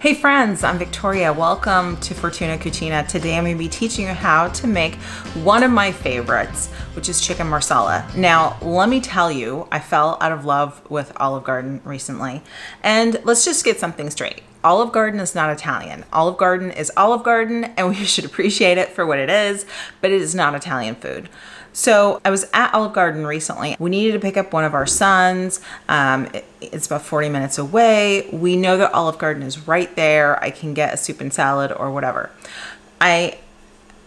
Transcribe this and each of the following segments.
Hey friends, I'm Victoria. Welcome to Fortuna Cucina. Today I'm going to be teaching you how to make one of my favorites, which is chicken marsala. Now, let me tell you, I fell out of love with Olive Garden recently. And let's just get something straight. Olive Garden is not Italian. Olive Garden is Olive Garden, and we should appreciate it for what it is, but it is not Italian food. So I was at Olive Garden recently. We needed to pick up one of our sons. It's about 40 minutes away. We know that Olive Garden is right there. I can get a soup and salad or whatever. I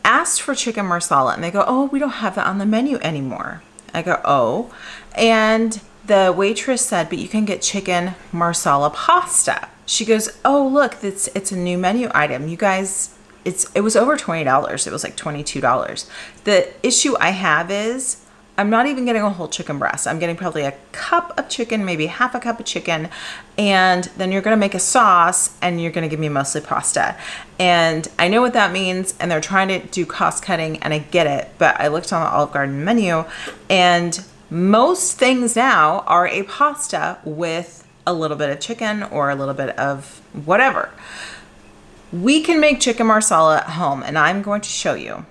asked for chicken marsala and they go, oh, we don't have that on the menu anymore. I go, oh. And the waitress said, but you can get chicken marsala pasta. She goes, oh, look, it's a new menu item. You guys, it was over $20. It was like $22. The issue I have is I'm not even getting a whole chicken breast. I'm getting probably a cup of chicken, maybe half a cup of chicken. And then you're going to make a sauce and you're going to give me mostly pasta. And I know what that means. And they're trying to do cost cutting and I get it. But I looked on the Olive Garden menu and most things now are a pasta with a little bit of chicken or a little bit of whatever. We can make chicken marsala at home and I'm going to show you.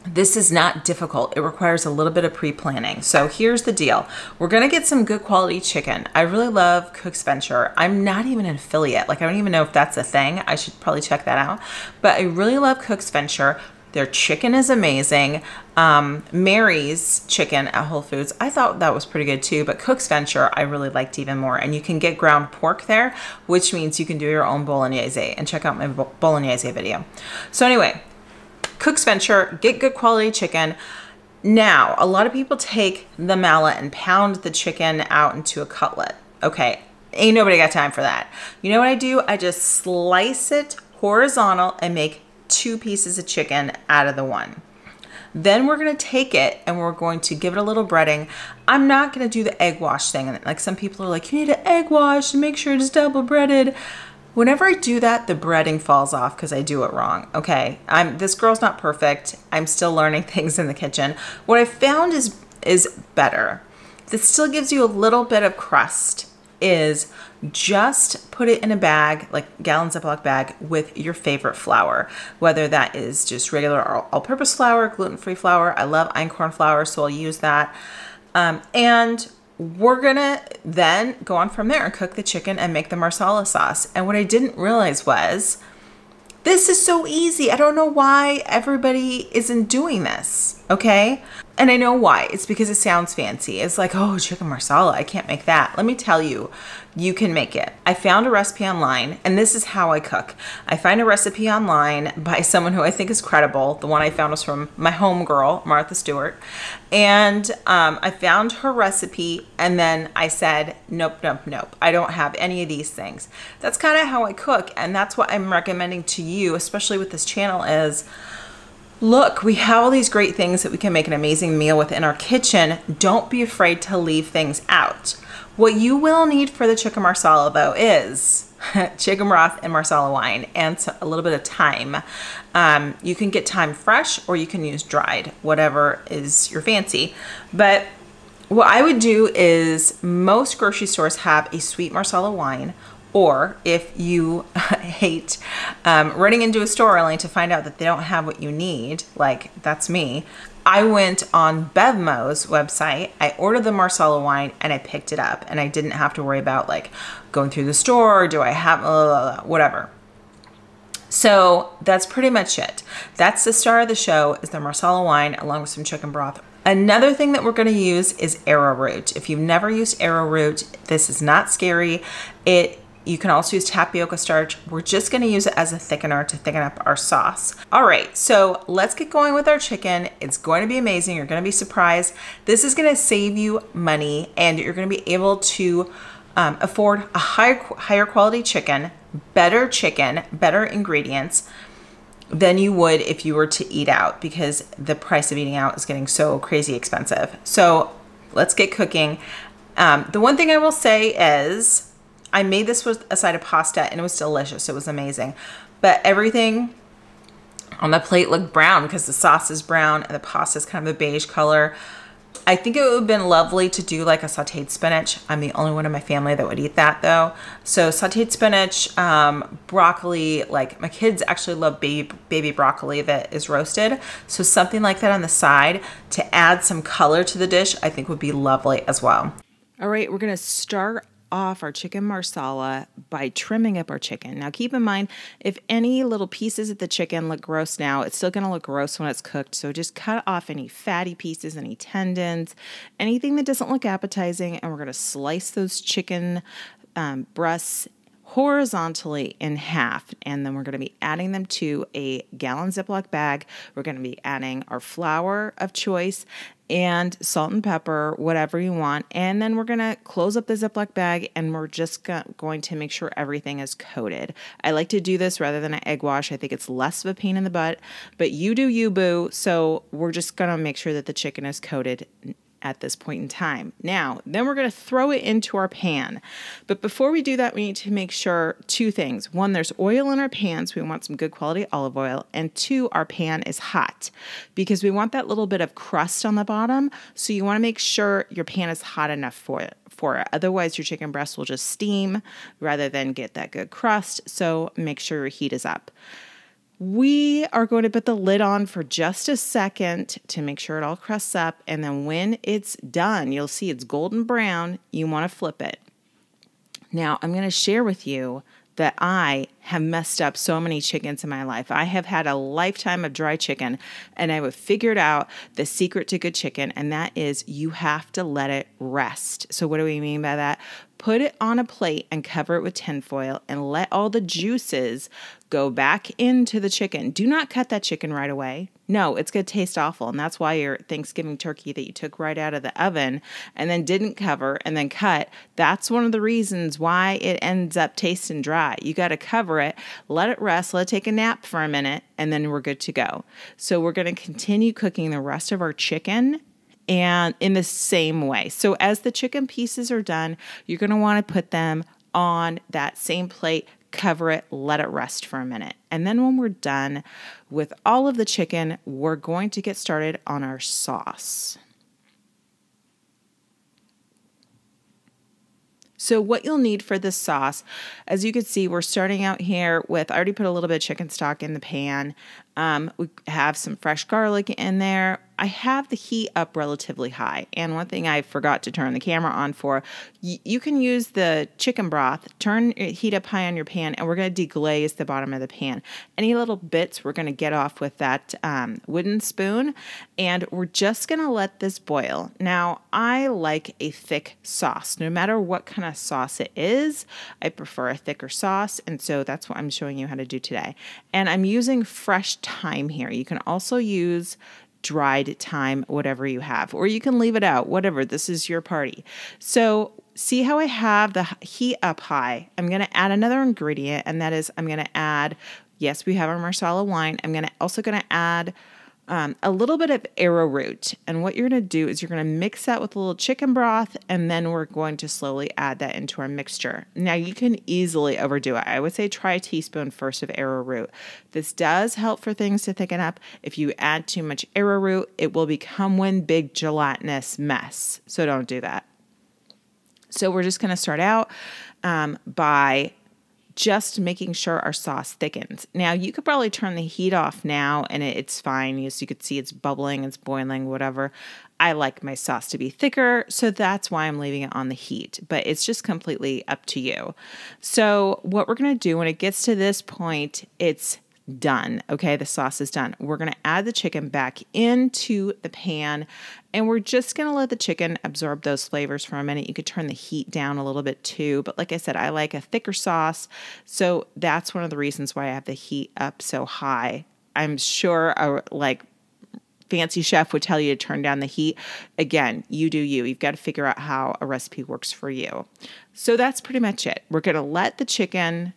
This is not difficult. It requires a little bit of pre-planning. So here's the deal. We're gonna get some good quality chicken. I really love Cook's Venture. I'm not even an affiliate. Like I don't even know if that's a thing. I should probably check that out. But I really love Cook's Venture. Their chicken is amazing. Mary's chicken at Whole Foods, I thought that was pretty good too, but Cook's Venture I really liked even more. And you can get ground pork there, which means you can do your own bolognese, and check out my bolognese video. So anyway, Cook's Venture, get good quality chicken. Now, a lot of people take the mallet and pound the chicken out into a cutlet. Okay, ain't nobody got time for that. You know what I do? I just slice it horizontal and make 2 pieces of chicken out of the one. Then we're gonna take it and we're going to give it a little breading. I'm not gonna do the egg wash thing. Like some people are like, you need an egg wash to make sure it's double breaded. Whenever I do that, the breading falls off because I do it wrong. Okay, this girl's not perfect. I'm still learning things in the kitchen. What I found is better. That still gives you a little bit of crust is just put it in a bag, like gallon Ziploc bag with your favorite flour, whether that is just regular all-purpose flour, gluten-free flour. I love einkorn flour, so I'll use that. And we're gonna then go on from there and cook the chicken and make the marsala sauce. And what I didn't realize was, this is so easy. I don't know why everybody isn't doing this, okay? And I know why. It's because it sounds fancy. It's like, oh, chicken marsala, I can't make that. Let me tell you, you can make it. I found a recipe online, and this is how I cook. I find a recipe online by someone who I think is credible. The one I found was from my homegirl, Martha Stewart. And I found her recipe, and then I said, nope, nope, nope. I don't have any of these things. That's kind of how I cook, and that's what I'm recommending to you, especially with this channel is, look, we have all these great things that we can make an amazing meal with in our kitchen. Don't be afraid to leave things out. What you will need for the chicken marsala though is chicken broth and marsala wine and a little bit of thyme. You can get thyme fresh or you can use dried, whatever is your fancy. But what I would do is most grocery stores have a sweet marsala wine. Or if you hate running into a store only to find out that they don't have what you need, like that's me, I went on Bevmo's website, I ordered the marsala wine and I picked it up and I didn't have to worry about like going through the store, do I have, whatever. So that's pretty much it. That's the star of the show is the marsala wine along with some chicken broth. Another thing that we're gonna use is arrowroot. If you've never used arrowroot, this is not scary. You can also use tapioca starch. We're just gonna use it as a thickener to thicken up our sauce. All right, so let's get going with our chicken. It's going to be amazing. You're gonna be surprised. This is gonna save you money and you're gonna be able to afford a higher quality chicken, better ingredients than you would if you were to eat out because the price of eating out is getting so crazy expensive. So let's get cooking. The one thing I will say is, I made this with a side of pasta and it was delicious. It was amazing. But everything on the plate looked brown because the sauce is brown and the pasta is kind of a beige color. I think it would have been lovely to do like a sauteed spinach. I'm the only one in my family that would eat that though. So sauteed spinach, broccoli, like my kids actually love baby broccoli that is roasted. So something like that on the side to add some color to the dish, I think would be lovely as well. All right, we're gonna start off our chicken marsala by trimming up our chicken. Now keep in mind, if any little pieces of the chicken look gross now, it's still going to look gross when it's cooked. So just cut off any fatty pieces, any tendons, anything that doesn't look appetizing, and we're going to slice those chicken breasts horizontally in half, and then we're going to be adding them to a gallon Ziploc bag. We're going to be adding our flour of choice and salt and pepper, whatever you want, and then we're going to close up the Ziploc bag, and we're just going to make sure everything is coated. I like to do this rather than an egg wash. I think it's less of a pain in the butt, but you do you, boo. So we're just going to make sure that the chicken is coated at this point in time. Now, then we're going to throw it into our pan. But before we do that, we need to make sure two things. One, there's oil in our pan, so we want some good quality olive oil. And two, our pan is hot because we want that little bit of crust on the bottom. So you want to make sure your pan is hot enough for it. Otherwise, your chicken breast will just steam rather than get that good crust. So make sure your heat is up. We are going to put the lid on for just a second to make sure it all crusts up. And then when it's done, you'll see it's golden brown. You want to flip it. Now, I'm going to share with you that I have messed up so many chickens in my life. I have had a lifetime of dry chicken, and I have figured out the secret to good chicken, and that is you have to let it rest. So what do we mean by that? Put it on a plate and cover it with tinfoil and let all the juices go back into the chicken. Do not cut that chicken right away. No, it's going to taste awful. And that's why your Thanksgiving turkey that you took right out of the oven and then didn't cover and then cut, that's one of the reasons why it ends up tasting dry. You got to cover it, let it rest, let it take a nap for a minute, and then we're good to go. So we're going to continue cooking the rest of our chicken and in the same way. So as the chicken pieces are done, you're going to want to put them on that same plate, cover it, let it rest for a minute. And then when we're done with all of the chicken, we're going to get started on our sauce. So what you'll need for this sauce, as you can see, we're starting out here with, I already put a little bit of chicken stock in the pan. We have some fresh garlic in there. I have the heat up relatively high. And one thing I forgot to turn the camera on for, you can use the chicken broth, turn heat up high on your pan, and we're going to deglaze the bottom of the pan. Any little bits we're going to get off with that wooden spoon, and we're just going to let this boil. Now, I like a thick sauce. No matter what kind of sauce it is, I prefer a thicker sauce, and so that's what I'm showing you how to do today. And I'm using fresh thyme here. You can also use dried thyme, whatever you have, or you can leave it out, whatever. This is your party. So see how I have the heat up high. I'm going to add another ingredient, and that is I'm going to add, yes, we have our Marsala wine. I'm also going to add a little bit of arrowroot. And what you're going to do is you're going to mix that with a little chicken broth, and then we're going to slowly add that into our mixture. Now, you can easily overdo it. I would say try a teaspoon first of arrowroot. This does help for things to thicken up. If you add too much arrowroot, it will become one big gelatinous mess. So don't do that. So we're just going to start out by just making sure our sauce thickens. Now, you could probably turn the heat off now and it's fine. As you could see, it's bubbling, it's boiling, whatever. I like my sauce to be thicker, so that's why I'm leaving it on the heat, but it's just completely up to you. So what we're going to do when it gets to this point, it's done. Okay, the sauce is done. We're going to add the chicken back into the pan, and we're just going to let the chicken absorb those flavors for a minute. You could turn the heat down a little bit too, but like I said, I like a thicker sauce, so that's one of the reasons why I have the heat up so high. I'm sure a fancy chef would tell you to turn down the heat. Again, you do you. You've got to figure out how a recipe works for you. So that's pretty much it. We're going to let the chicken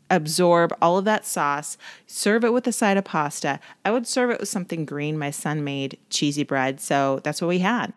absorb all of that sauce, serve it with a side of pasta. I would serve it with something green. My son made cheesy bread, so that's what we had.